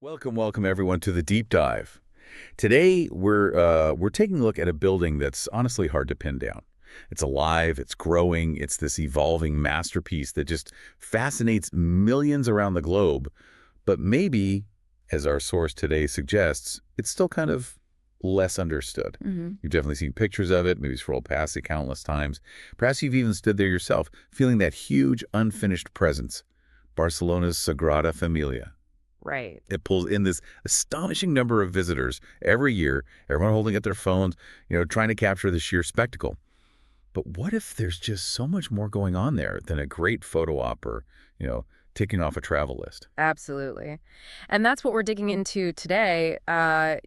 Welcome everyone to the deep dive. Today we're taking a look at a building that's honestly hard to pin down. It's alive, it's growing, it's this evolving masterpiece that just fascinates millions around the globe. But maybe, as our source today suggests, it's still kind of less understood. You've definitely seen pictures of it, maybe scrolled past it countless times. Perhaps you've even stood there yourself, feeling that huge unfinished presence. Barcelona's Sagrada Familia. Right. It pulls in this astonishing number of visitors every year, everyone holding up their phones, trying to capture the sheer spectacle. But what if there's just so much more going on there than a great photo op or, ticking off a travel list? Absolutely. And that's what we're digging into today,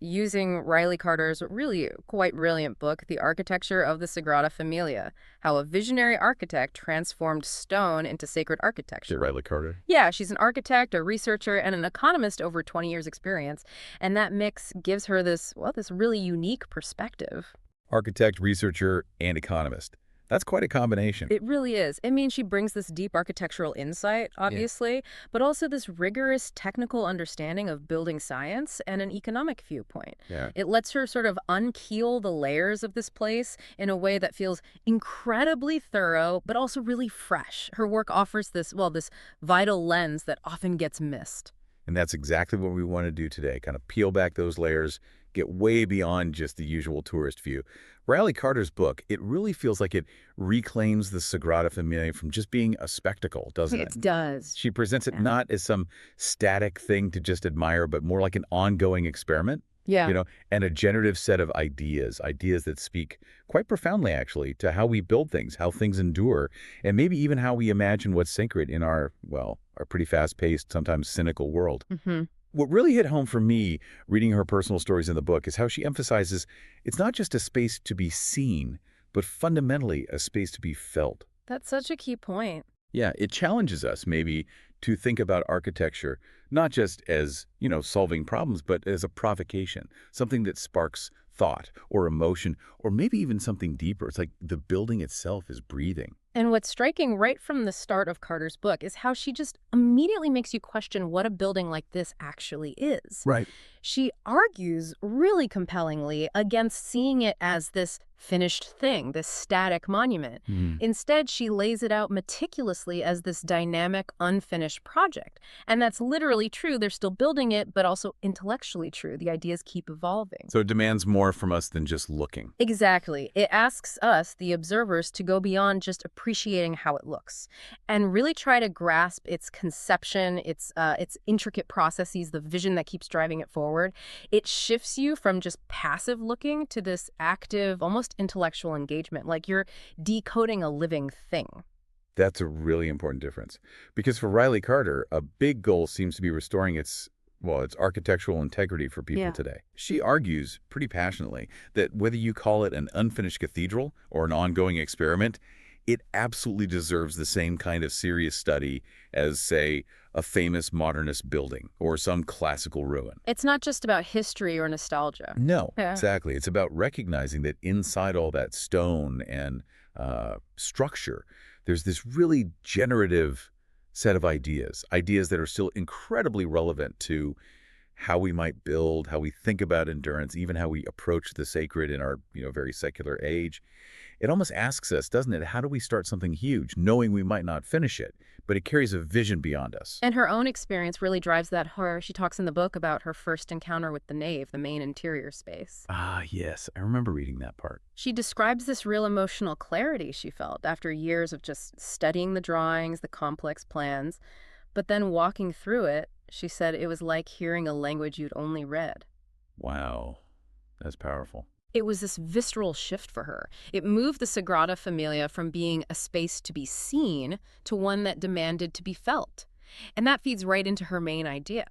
using Riley Carter's really quite brilliant book, The Architecture of the Sagrada Familia, how a visionary architect transformed stone into sacred architecture. Riley Carter? Yeah, she's an architect, a researcher, and an economist over 20 years experience. And that mix gives her this really unique perspective. Architect, researcher, and economist. That's quite a combination. It really is. I mean, she brings this deep architectural insight, obviously, but also this rigorous technical understanding of building science and an economic viewpoint. Yeah. It lets her sort of unkeel the layers of this place in a way that feels incredibly thorough, but also really fresh. Her work offers this vital lens that often gets missed. And that's exactly what we want to do today, kind of peel back those layers, get way beyond just the usual tourist view. Riley Carter's book, it really feels like it reclaims the Sagrada Familia from just being a spectacle, doesn't it? It does. She presents it not as some static thing to just admire, but more like an ongoing experiment. Yeah. And a generative set of ideas that speak quite profoundly, actually, to how we build things, how things endure, and maybe even how we imagine what's sacred in our pretty fast-paced, sometimes cynical world. What really hit home for me, reading her personal stories in the book, is how she emphasizes it's not just a space to be seen, but fundamentally a space to be felt. That's such a key point. Yeah, it challenges us, maybe, to think about architecture, not just as, solving problems, but as a provocation, something that sparks thought or emotion, or maybe even something deeper. It's like the building itself is breathing. And what's striking right from the start of Carter's book is how she just immediately makes you question what a building like this actually is. Right. She argues really compellingly against seeing it as this finished thing, this static monument. Instead, she lays it out meticulously as this dynamic, unfinished project. And that's literally true. They're still building it, but also intellectually true. The ideas keep evolving. So it demands more from us than just looking. Exactly. It asks us, the observers, to go beyond just appreciating how it looks and really try to grasp its conception, its intricate processes, the vision that keeps driving it forward. It shifts you from just passive looking to this active, almost intellectual engagement, like you're decoding a living thing. That's a really important difference. Because for Riley Carter, a big goal seems to be restoring its architectural integrity for people today. She argues pretty passionately that whether you call it an unfinished cathedral or an ongoing experiment, it absolutely deserves the same kind of serious study as, say, a famous modernist building or some classical ruin. It's not just about history or nostalgia. No, exactly. It's about recognizing that inside all that stone and structure, there's this really generative set of ideas that are still incredibly relevant to how we might build, how we think about endurance, even how we approach the sacred in our very secular age. It almost asks us, doesn't it, how do we start something huge, knowing we might not finish it, but it carries a vision beyond us? And her own experience really drives that her. She talks in the book about her first encounter with the nave, the main interior space. Ah, yes. I remember reading that part. She describes this real emotional clarity she felt after years of just studying the drawings, the complex plans. But then walking through it, she said it was like hearing a language you'd only read. Wow. That's powerful. It was this visceral shift for her. It moved the Sagrada Familia from being a space to be seen to one that demanded to be felt. And that feeds right into her main idea,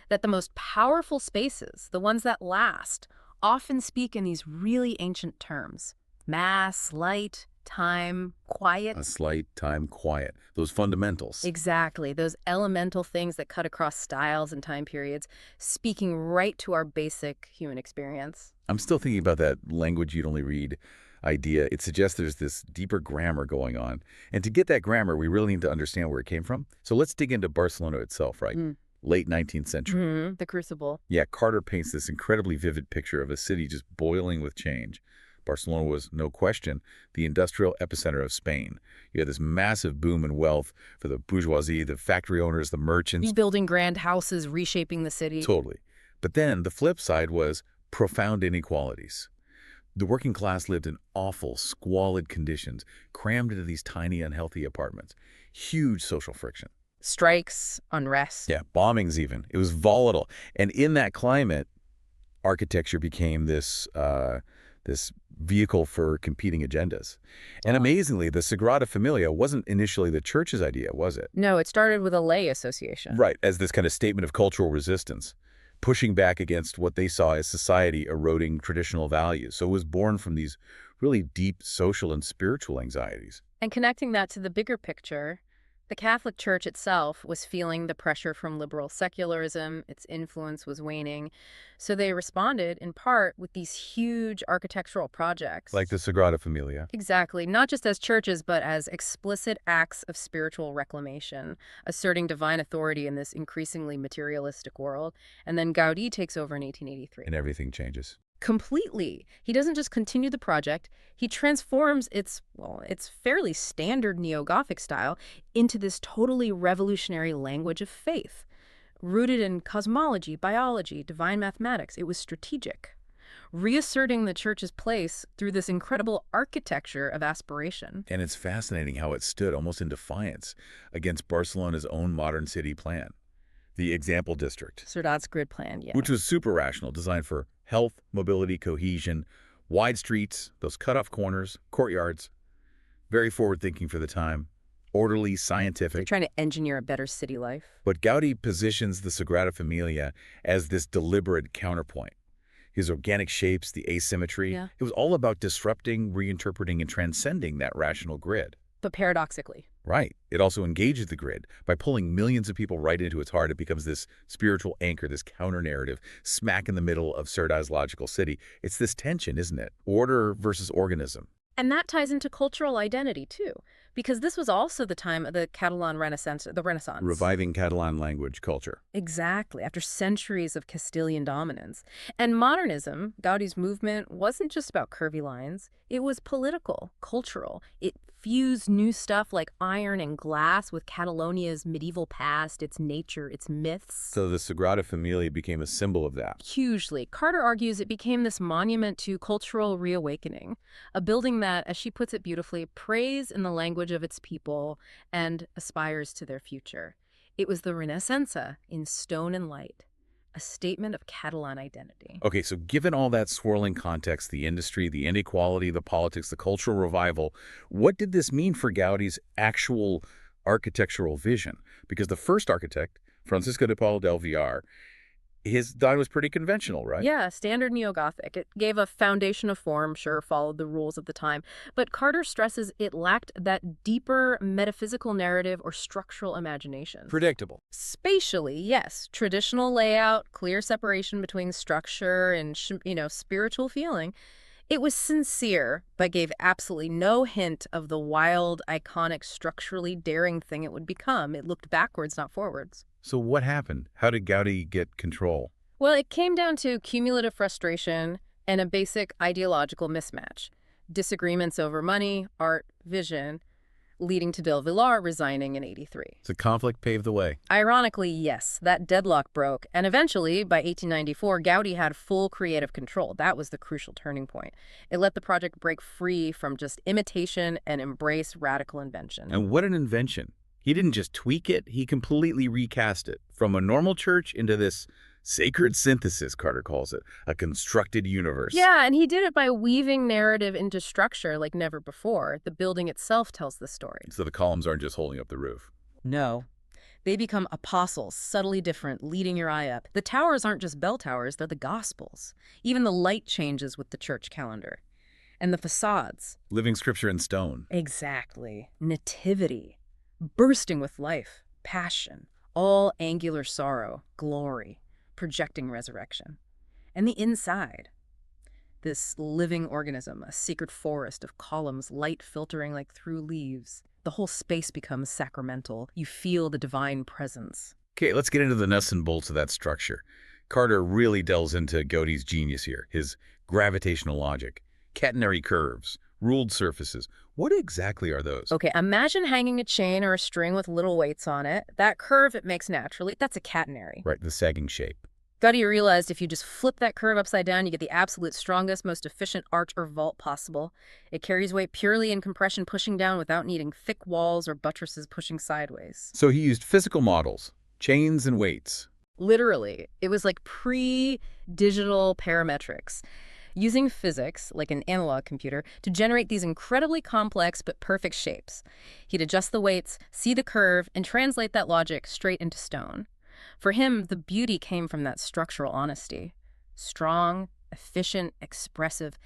that the most powerful spaces, the ones that last, often speak in these really ancient terms. Mass, light, time, quiet. A slight, time, quiet. Those fundamentals. Exactly. Those elemental things that cut across styles and time periods, speaking right to our basic human experience. I'm still thinking about that language you'd only read idea. It suggests there's this deeper grammar going on. And to get that grammar, we really need to understand where it came from. So let's dig into Barcelona itself, right? late 19th century. The Crucible. Yeah, Carter paints this incredibly vivid picture of a city just boiling with change. Barcelona was, no question, the industrial epicenter of Spain. You had this massive boom in wealth for the bourgeoisie, the factory owners, the merchants. Building grand houses, reshaping the city. Totally. But then the flip side was profound inequalities. The working class lived in awful, squalid conditions, crammed into these tiny, unhealthy apartments. Huge social friction. Strikes, unrest. Yeah, bombings even. It was volatile. And in that climate, architecture became this vehicle for competing agendas. And amazingly, the Sagrada Familia wasn't initially the church's idea, was it? No, it started with a lay association. Right, as this kind of statement of cultural resistance, pushing back against what they saw as society eroding traditional values. So it was born from these really deep social and spiritual anxieties. And connecting that to the bigger picture, the Catholic Church itself was feeling the pressure from liberal secularism. Its influence was waning. So they responded, in part, with these huge architectural projects. Like the Sagrada Familia. Exactly. Not just as churches, but as explicit acts of spiritual reclamation, asserting divine authority in this increasingly materialistic world. And then Gaudí takes over in 1883. And everything changes. Completely. He doesn't just continue the project, he transforms its fairly standard neo-Gothic style into this totally revolutionary language of faith. Rooted in cosmology, biology, divine mathematics, it was strategic, reasserting the church's place through this incredible architecture of aspiration. And it's fascinating how it stood almost in defiance against Barcelona's own modern city plan, the Example District. Ciudad's grid plan, yeah. Which was super rational, designed for health, mobility, cohesion, wide streets, those cut-off corners, courtyards, very forward-thinking for the time, orderly, scientific. They're trying to engineer a better city life. But Gaudí positions the Sagrada Familia as this deliberate counterpoint. His organic shapes, the asymmetry, it was all about disrupting, reinterpreting, and transcending that rational grid. But paradoxically. Right. It also engages the grid. By pulling millions of people right into its heart, it becomes this spiritual anchor, this counter-narrative, smack in the middle of Ciudad's logical city. It's this tension, isn't it? Order versus organism. And that ties into cultural identity, too, because this was also the time of the Catalan Renaissance, the Renaissance. Reviving Catalan language culture. Exactly, after centuries of Castilian dominance. And modernism, Gaudí's movement, wasn't just about curvy lines. It was political, cultural. It fused new stuff like iron and glass with Catalonia's medieval past, its nature, its myths. So the Sagrada Familia became a symbol of that. Hugely. Carter argues it became this monument to cultural reawakening, a building that, as she puts it beautifully, prays in the language of its people and aspires to their future. It was the Renaissance in stone and light, a statement of Catalan identity. Okay, so given all that swirling context, the industry, the inequality, the politics, the cultural revival, what did this mean for Gaudí's actual architectural vision? Because the first architect, Francisco de Paula del Villar, his design was pretty conventional, right? Yeah, standard neo-Gothic. It gave a foundation of form, sure, followed the rules of the time. But Carter stresses it lacked that deeper metaphysical narrative or structural imagination. Predictable. Spatially, yes. Traditional layout, clear separation between structure and, spiritual feeling. It was sincere, but gave absolutely no hint of the wild, iconic, structurally daring thing it would become. It looked backwards, not forwards. So what happened? How did Gaudí get control? Well, it came down to cumulative frustration and a basic ideological mismatch. Disagreements over money, art, vision, leading to del Villar resigning in '83. So conflict paved the way. Ironically, yes, that deadlock broke, and eventually, by 1894, Gaudí had full creative control. That was the crucial turning point. It let the project break free from just imitation and embrace radical invention. And what an invention. He didn't just tweak it, he completely recast it. From a normal church into this sacred synthesis, Carter calls it, a constructed universe. Yeah, and he did it by weaving narrative into structure like never before. The building itself tells the story. So the columns aren't just holding up the roof. No. They become apostles, subtly different, leading your eye up. The towers aren't just bell towers, they're the gospels. Even the light changes with the church calendar. And the facades. Living scripture in stone. Exactly. Nativity. Bursting with life, passion, all angular sorrow, glory, projecting resurrection. And the inside, this living organism, a secret forest of columns, light filtering like through leaves. The whole space becomes sacramental. You feel the divine presence. Okay, let's get into the nuts and bolts of that structure. Carter really delves into Gaudí's genius here, his gravitational logic, catenary curves, ruled surfaces. What exactly are those? Okay, imagine hanging a chain or a string with little weights on it. That curve it makes naturally, that's a catenary. Right, the sagging shape. Gaudí realized if you just flip that curve upside down, you get the absolute strongest, most efficient arch or vault possible. It carries weight purely in compression pushing down without needing thick walls or buttresses pushing sideways. So he used physical models, chains and weights. Literally, it was like pre-digital parametrics, using physics, like an analog computer, to generate these incredibly complex but perfect shapes. He'd adjust the weights, see the curve, and translate that logic straight into stone. For him, the beauty came from that structural honesty. Strong, efficient, expressive,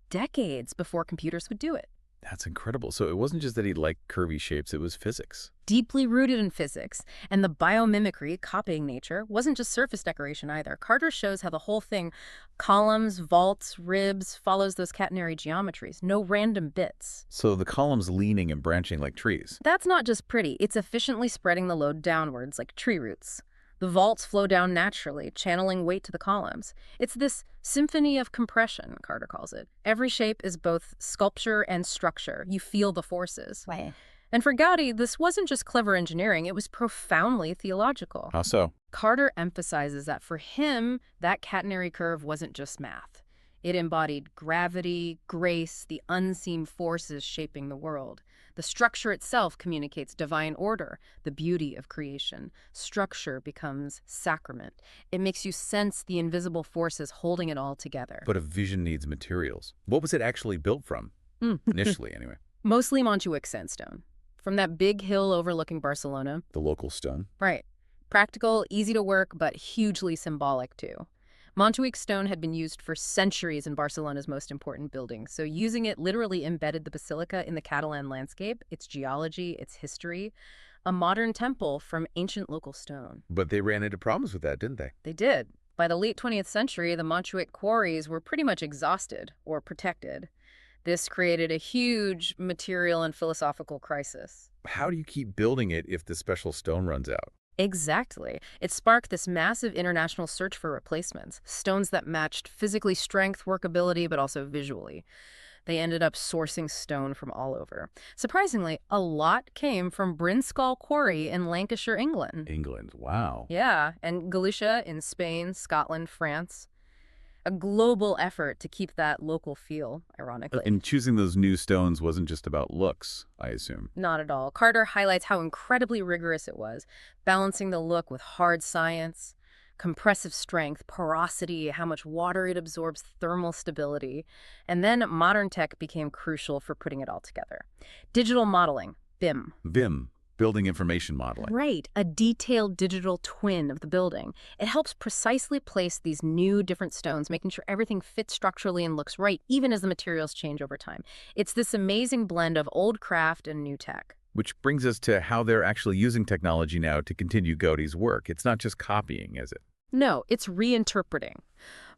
decades before computers would do it. That's incredible. So it wasn't just that he liked curvy shapes, it was physics. Deeply rooted in physics, and the biomimicry, copying nature, wasn't just surface decoration either. Carter shows how the whole thing, columns, vaults, ribs, follows those catenary geometries. No random bits. So the columns leaning and branching like trees. That's not just pretty, it's efficiently spreading the load downwards like tree roots. The vaults flow down naturally, channeling weight to the columns. It's this symphony of compression, Carter calls it. Every shape is both sculpture and structure. You feel the forces. Right. And for Gaudí, this wasn't just clever engineering, it was profoundly theological. How so? Carter emphasizes that for him, that catenary curve wasn't just math. It embodied gravity, grace, the unseen forces shaping the world. The structure itself communicates divine order, the beauty of creation. Structure becomes sacrament. It makes you sense the invisible forces holding it all together. But a vision needs materials. What was it actually built from? Initially, anyway. Mostly Montjuic sandstone. From that big hill overlooking Barcelona. The local stone. Right. Practical, easy to work, but hugely symbolic too. Montjuic stone had been used for centuries in Barcelona's most important buildings, so using it literally embedded the basilica in the Catalan landscape, its geology, its history, a modern temple from ancient local stone. But they ran into problems with that, didn't they? They did. By the late 20th century, the Montjuic quarries were pretty much exhausted or protected. This created a huge material and philosophical crisis. How do you keep building it if the special stone runs out? Exactly. It sparked this massive international search for replacements, stones that matched physically strength, workability, but also visually. They ended up sourcing stone from all over. Surprisingly, a lot came from Brinscall Quarry in Lancashire, England. England, wow. Yeah, and Galicia in Spain, Scotland, France. A global effort to keep that local feel, ironically. And choosing those new stones wasn't just about looks, I assume. Not at all. Carter highlights how incredibly rigorous it was, balancing the look with hard science, compressive strength, porosity, how much water it absorbs, thermal stability. And then modern tech became crucial for putting it all together. Digital modeling, BIM. BIM, building information modeling. Right, a detailed digital twin of the building. It helps precisely place these new different stones, making sure everything fits structurally and looks right, even as the materials change over time. It's this amazing blend of old craft and new tech. Which brings us to how they're actually using technology now to continue Gaudí's work. It's not just copying, is it? No, it's reinterpreting.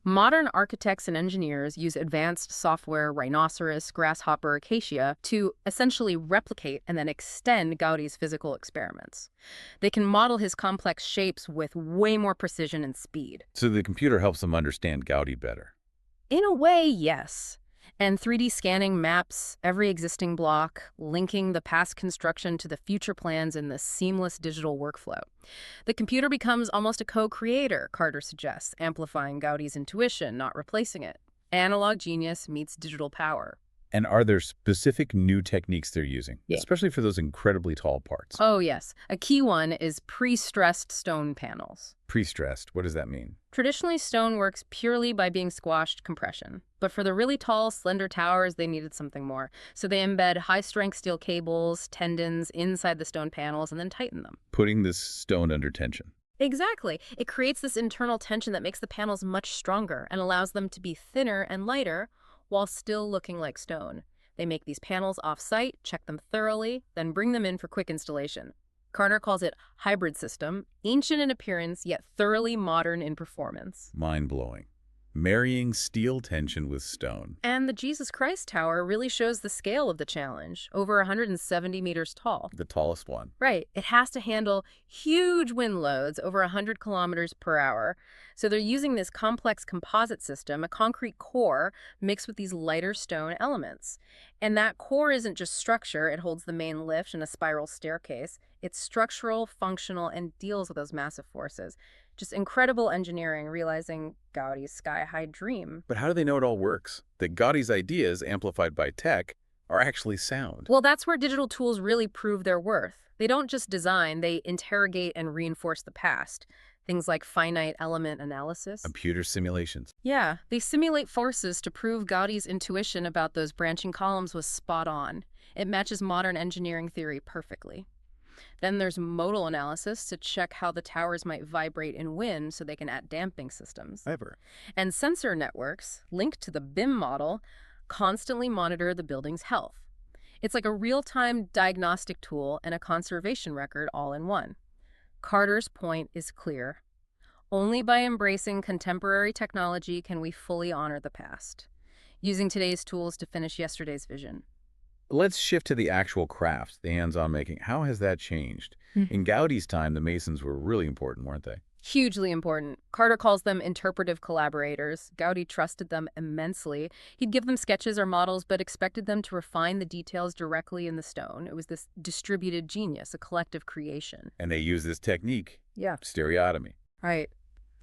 Modern architects and engineers use advanced software, rhinoceros, grasshopper, acacia, to essentially replicate and then extend Gaudí's physical experiments. They can model his complex shapes with way more precision and speed. So the computer helps them understand Gaudí better. In a way, yes. And 3D scanning maps every existing block, linking the past construction to the future plans in this seamless digital workflow. The computer becomes almost a co-creator, Carter suggests, amplifying Gaudí's intuition, not replacing it. Analog genius meets digital power. And are there specific new techniques they're using, Yeah. especially for those incredibly tall parts? Oh, yes. A key one is pre-stressed stone panels. Pre-stressed, what does that mean? Traditionally, stone works purely by being squashed compression. But for the really tall, slender towers, they needed something more. So they embed high-strength steel cables, tendons inside the stone panels, and then tighten them. Putting this stone under tension. Exactly. It creates this internal tension that makes the panels much stronger and allows them to be thinner and lighter while still looking like stone. They make these panels off-site, check them thoroughly, then bring them in for quick installation. Carter calls it hybrid system, ancient in appearance, yet thoroughly modern in performance. Mind-blowing. marrying steel tension with stone. And the Jesus Christ Tower really shows the scale of the challenge, over 170 meters tall. The tallest one. Right. It has to handle huge wind loads over 100 kilometers per hour. So they're using this complex composite system, a concrete core mixed with these lighter stone elements. And that core isn't just structure. It holds the main lift and a spiral staircase. It's structural, functional, and deals with those massive forces. Just incredible engineering, realizing Gaudí's sky-high dream. But how do they know it all works? That Gaudí's ideas, amplified by tech, are actually sound. Well, that's where digital tools really prove their worth. They don't just design, they interrogate and reinforce the past. Things like finite element analysis. Computer simulations. Yeah, they simulate forces to prove Gaudí's intuition about those branching columns was spot on. It matches modern engineering theory perfectly. Then there's modal analysis to check how the towers might vibrate in wind so they can add damping systems. Ever. And sensor networks, linked to the BIM model, constantly monitor the building's health. It's like a real-time diagnostic tool and a conservation record all in one. Carter's point is clear. Only by embracing contemporary technology can we fully honor the past, using today's tools to finish yesterday's vision. Let's shift to the actual craft, the hands-on making. How has that changed? In Gaudí's time, the masons were really important, weren't they? Hugely important. Carter calls them interpretive collaborators. Gaudí trusted them immensely. He'd give them sketches or models, but expected them to refine the details directly in the stone. It was this distributed genius, a collective creation. And they used this technique, Yeah. stereotomy. Right.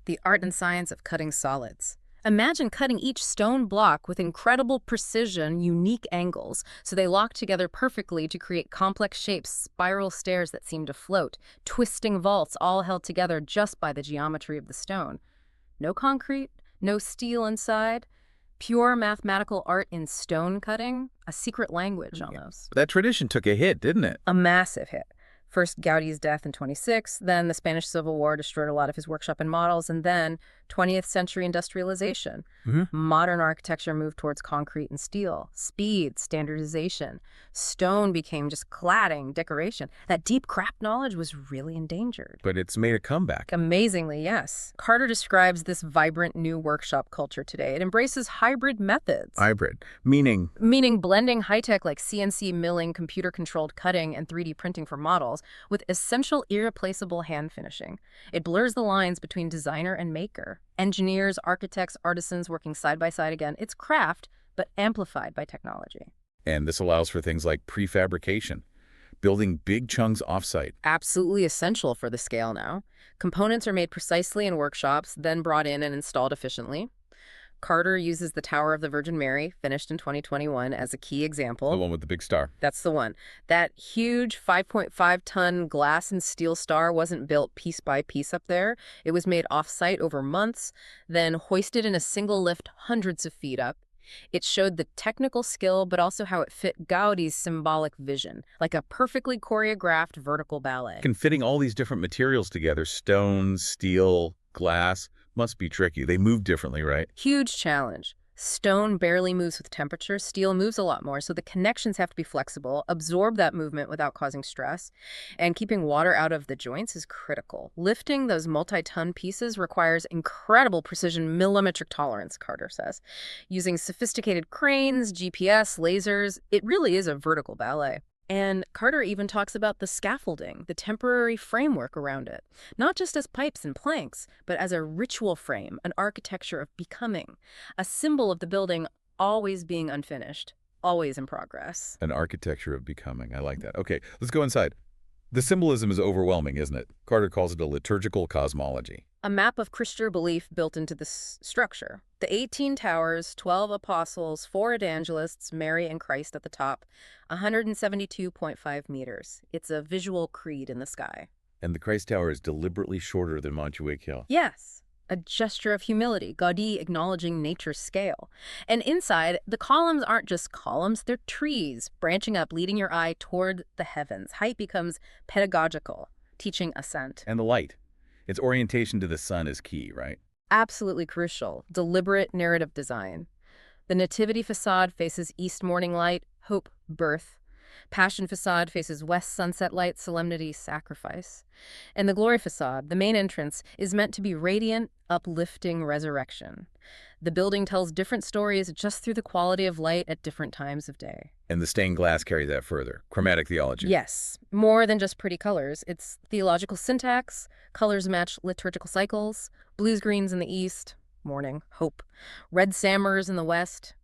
The art and science of cutting solids. Imagine cutting each stone block with incredible precision, unique angles, so they lock together perfectly to create complex shapes, spiral stairs that seem to float, twisting vaults all held together just by the geometry of the stone. No concrete, no steel inside, pure mathematical art in stone cutting, a secret language almost. That tradition took a hit, didn't it? A massive hit. First, Gaudí's death in 26, then the Spanish Civil War destroyed a lot of his workshop and models, and then 20th century industrialization. Modern architecture moved towards concrete and steel, speed, standardization. Stone became just cladding, decoration. That deep craft knowledge was really endangered. But it's made a comeback. Amazingly, yes. Carter describes this vibrant new workshop culture today. It embraces hybrid methods. Hybrid, meaning Blending high-tech like CNC milling, computer-controlled cutting, and 3D printing for models with essential irreplaceable hand finishing. It blurs the lines between designer and maker. Engineers, architects, artisans working side by side again. It's craft, but amplified by technology. And this allows for things like prefabrication, building big chunks offsite. Absolutely essential for the scale now. Components are made precisely in workshops, then brought in and installed efficiently. Carter uses the Tower of the Virgin Mary, finished in 2021, as a key example. The one with the big star. That's the one. That huge 5.5-ton glass and steel star wasn't built piece by piece up there. It was made off-site over months, then hoisted in a single lift hundreds of feet up. It showed the technical skill, but also how it fit Gaudí's symbolic vision, like a perfectly choreographed vertical ballet. And fitting all these different materials together, stone, steel, glass, must be tricky. They move differently, right? Huge challenge. Stone barely moves with temperature. Steel moves a lot more, so the connections have to be flexible, absorb that movement without causing stress, and keeping water out of the joints is critical. Lifting those multi-ton pieces requires incredible precision, millimetric tolerance, Carter says. Using sophisticated cranes, GPS, lasers, it really is a vertical ballet. And Carter even talks about the scaffolding, the temporary framework around it, not just as pipes and planks, but as a ritual frame, an architecture of becoming, a symbol of the building always being unfinished, always in progress. An architecture of becoming. I like that. Okay, let's go inside. The symbolism is overwhelming, isn't it? Carter calls it a liturgical cosmology. A map of Christian belief built into this structure. The 18 towers, 12 apostles, 4 evangelists, Mary and Christ at the top, 172.5 meters. It's a visual creed in the sky. And the Christ Tower is deliberately shorter than Montjuic Hill. Yes, a gesture of humility, Gaudí acknowledging nature's scale. And inside, the columns aren't just columns, they're trees, branching up, leading your eye toward the heavens. Height becomes pedagogical, teaching ascent. And the light. Its orientation to the sun is key, right? Absolutely crucial. Deliberate narrative design. The Nativity facade faces east morning light, hope, birth. Passion facade faces west sunset light, solemnity, sacrifice. And the Glory facade, the main entrance, is meant to be radiant, uplifting resurrection. The building tells different stories just through the quality of light at different times of day. And the stained glass carries that further. Chromatic theology. Yes, more than just pretty colors. It's theological syntax, colors match liturgical cycles, blues greens in the east, morning, hope, red sammers in the west,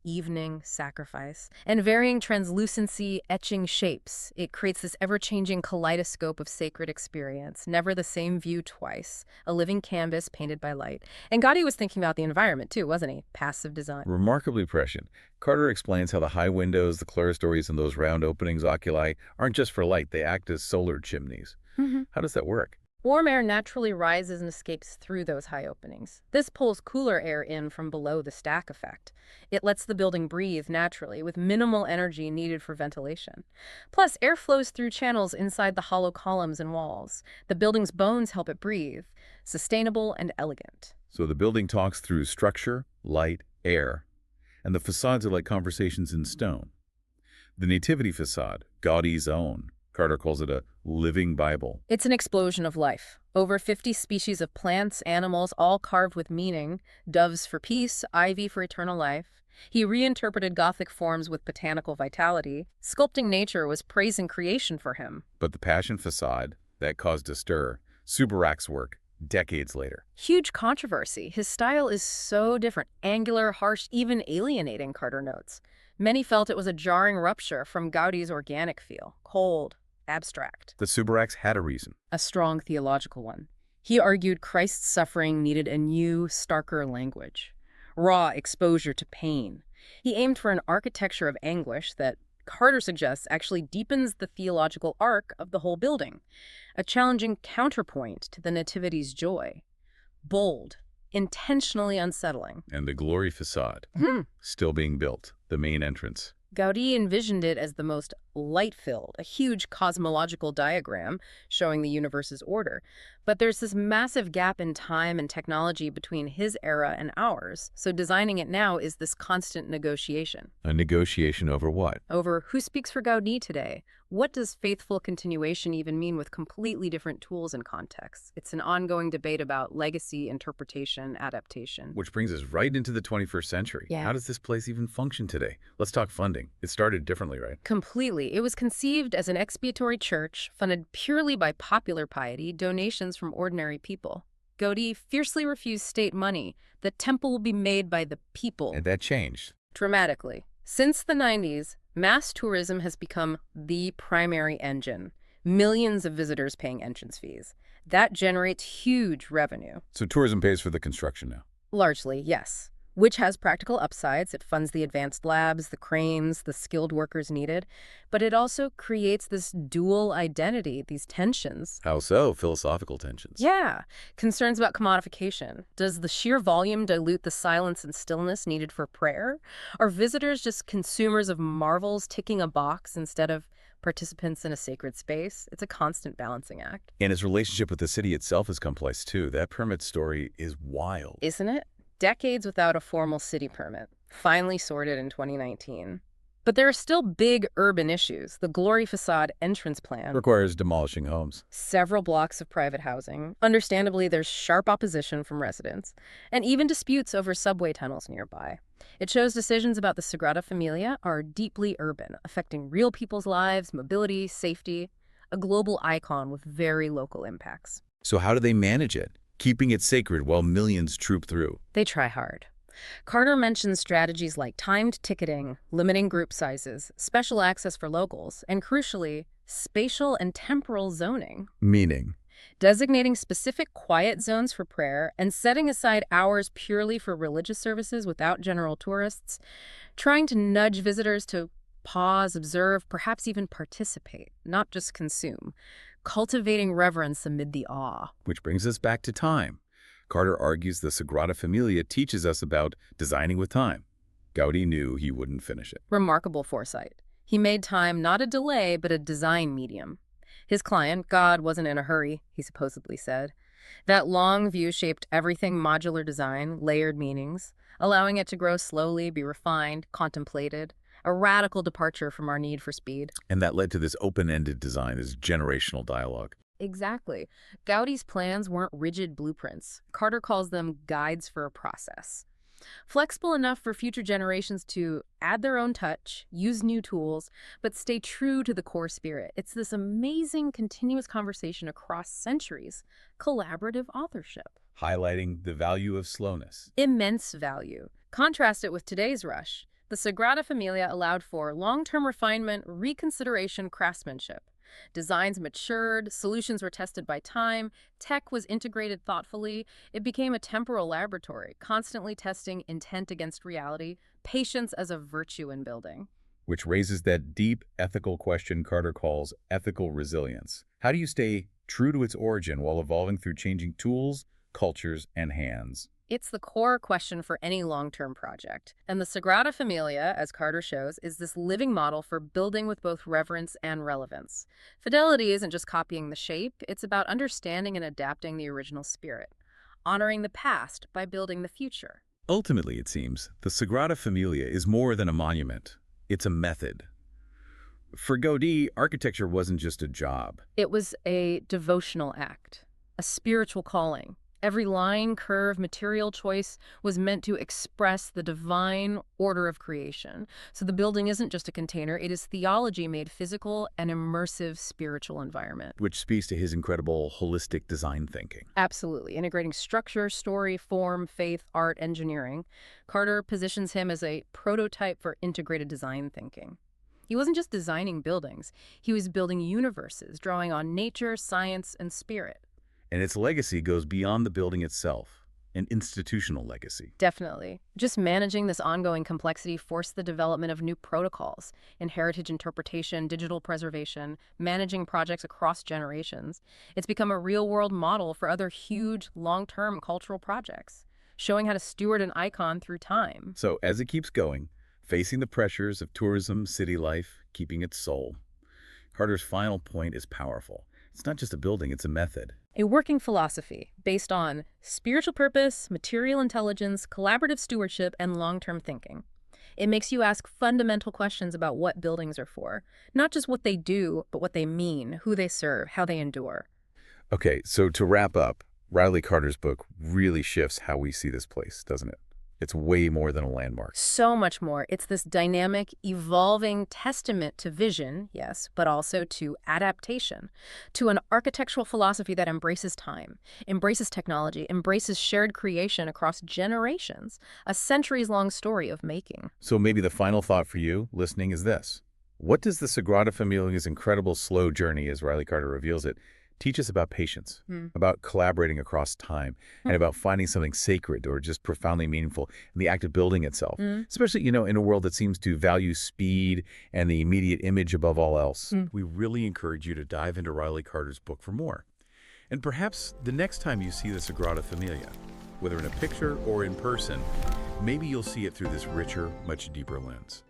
evening, sacrifice, and varying translucency, etching shapes. It creates this ever-changing kaleidoscope of sacred experience, never the same view twice, a living canvas painted by light. And Gaudí was thinking about the environment too, wasn't he? Passive design. Remarkably prescient. Carter explains how the high windows, the clerestories, and those round openings oculi aren't just for light, they act as solar chimneys. How does that work? Warm air naturally rises and escapes through those high openings. This pulls cooler air in from below the stack effect. It lets the building breathe naturally with minimal energy needed for ventilation. Plus, air flows through channels inside the hollow columns and walls. The building's bones help it breathe. Sustainable and elegant. So the building talks through structure, light, air, and the facades are like conversations in stone. The Nativity facade, Gaudí's own, Carter calls it a living Bible. It's an explosion of life. Over 50 species of plants, animals, all carved with meaning. Doves for peace, ivy for eternal life. He reinterpreted Gothic forms with botanical vitality. Sculpting nature was praising creation for him. But the Passion facade, that caused a stir, Suberac's work, decades later. Huge controversy. His style is so different. Angular, harsh, even alienating, Carter notes. Many felt it was a jarring rupture from Gaudí's organic feel. Cold, abstract. The Suberac's had a reason. A strong theological one. He argued Christ's suffering needed a new, starker language. Raw exposure to pain. He aimed for an architecture of anguish that Carter suggests actually deepens the theological arc of the whole building, a challenging counterpoint to the Nativity's joy. Bold, intentionally unsettling. And the Glory facade, still being built, the main entrance. Gaudí envisioned it as the most light-filled, a huge cosmological diagram showing the universe's order. But there's this massive gap in time and technology between his era and ours, so designing it now is this constant negotiation. A negotiation over what? Over who speaks for Gaudí today? What does faithful continuation even mean with completely different tools and contexts? It's an ongoing debate about legacy, interpretation, adaptation. Which brings us right into the 21st century. Yeah. How does this place even function today? Let's talk funding. It started differently, right? Completely. It was conceived as an expiatory church funded purely by popular piety, donations from ordinary people. Gaudí fiercely refused state money. The temple will be made by the people. And that changed. Dramatically. Since the 90s, mass tourism has become the primary engine. Millions of visitors paying entrance fees. That generates huge revenue. So tourism pays for the construction now. Largely, yes. Which has practical upsides. It funds the advanced labs, the cranes, the skilled workers needed. But it also creates this dual identity, these tensions. How so? Philosophical tensions. Yeah. Concerns about commodification. Does the sheer volume dilute the silence and stillness needed for prayer? Are visitors just consumers of marvels ticking a box instead of participants in a sacred space? It's a constant balancing act. And his relationship with the city itself is complex, too. That permit story is wild. Isn't it? Decades without a formal city permit, finally sorted in 2019. But there are still big urban issues. The Glory facade entrance plan Requires demolishing homes. several blocks of private housing. Understandably, there's sharp opposition from residents, and even disputes over subway tunnels nearby. It shows decisions about the Sagrada Familia are deeply urban, affecting real people's lives, mobility, safety, a global icon with very local impacts. So how do they manage it? Keeping it sacred while millions troop through. They try hard. Carter mentions strategies like timed ticketing, limiting group sizes, special access for locals, and crucially, spatial and temporal zoning. Meaning? Designating specific quiet zones for prayer and setting aside hours purely for religious services without general tourists, trying to nudge visitors to pause, observe, perhaps even participate, not just consume. Cultivating reverence amid the awe. Which brings us back to time. Carter argues the Sagrada Familia teaches us about designing with time. Gaudí knew he wouldn't finish it. Remarkable foresight. He made time not a delay, but a design medium. His client, God, wasn't in a hurry, he supposedly said. That long view shaped everything modular design, layered meanings, allowing it to grow slowly, be refined, contemplated. A radical departure from our need for speed. And that led to this open-ended design, this generational dialogue. Exactly. Gaudí's plans weren't rigid blueprints. Carter calls them guides for a process. Flexible enough for future generations to add their own touch, use new tools, but stay true to the core spirit. It's this amazing continuous conversation across centuries, collaborative authorship. Highlighting the value of slowness. Immense value. Contrast it with today's rush. The Sagrada Familia allowed for long-term refinement, reconsideration, craftsmanship. Designs matured, solutions were tested by time, tech was integrated thoughtfully. It became a temporal laboratory, constantly testing intent against reality, patience as a virtue in building. Which raises that deep ethical question Carter calls ethical resilience. How do you stay true to its origin while evolving through changing tools, cultures, and hands? It's the core question for any long-term project. And the Sagrada Familia, as Carter shows, is this living model for building with both reverence and relevance. Fidelity isn't just copying the shape, it's about understanding and adapting the original spirit, honoring the past by building the future. Ultimately, it seems, the Sagrada Familia is more than a monument. It's a method. For Gaudí, architecture wasn't just a job. It was a devotional act, a spiritual calling. Every line, curve, material choice was meant to express the divine order of creation. So the building isn't just a container, it is theology made physical and immersive spiritual environment. Which speaks to his incredible holistic design thinking. Absolutely. Integrating structure, story, form, faith, art, engineering. Carter positions him as a prototype for integrated design thinking. He wasn't just designing buildings, he was building universes, drawing on nature, science, and spirit. And its legacy goes beyond the building itself, an institutional legacy. Definitely. Just managing this ongoing complexity forced the development of new protocols in heritage interpretation, digital preservation, managing projects across generations. It's become a real-world model for other huge, long-term cultural projects, showing how to steward an icon through time. So as it keeps going, facing the pressures of tourism, city life, keeping its soul, Carter's final point is powerful. It's not just a building, it's a method. A working philosophy based on spiritual purpose, material intelligence, collaborative stewardship, and long-term thinking. It makes you ask fundamental questions about what buildings are for. Not just what they do, but what they mean, who they serve, how they endure. Okay, so to wrap up, Riley Carter's book really shifts how we see this place, doesn't it? It's way more than a landmark. So much more. It's this dynamic, evolving testament to vision, yes, but also to adaptation, to an architectural philosophy that embraces time, embraces technology, embraces shared creation across generations, a centuries-long story of making. So maybe the final thought for you, listening, is this. What does the Sagrada Familia's incredible slow journey, as Riley Carter reveals it, teach us about patience, about collaborating across time, and about finding something sacred or just profoundly meaningful in the act of building itself, especially, in a world that seems to value speed and the immediate image above all else. We really encourage you to dive into Riley Carter's book for more. And perhaps the next time you see the Sagrada Familia, whether in a picture or in person, maybe you'll see it through this richer, much deeper lens.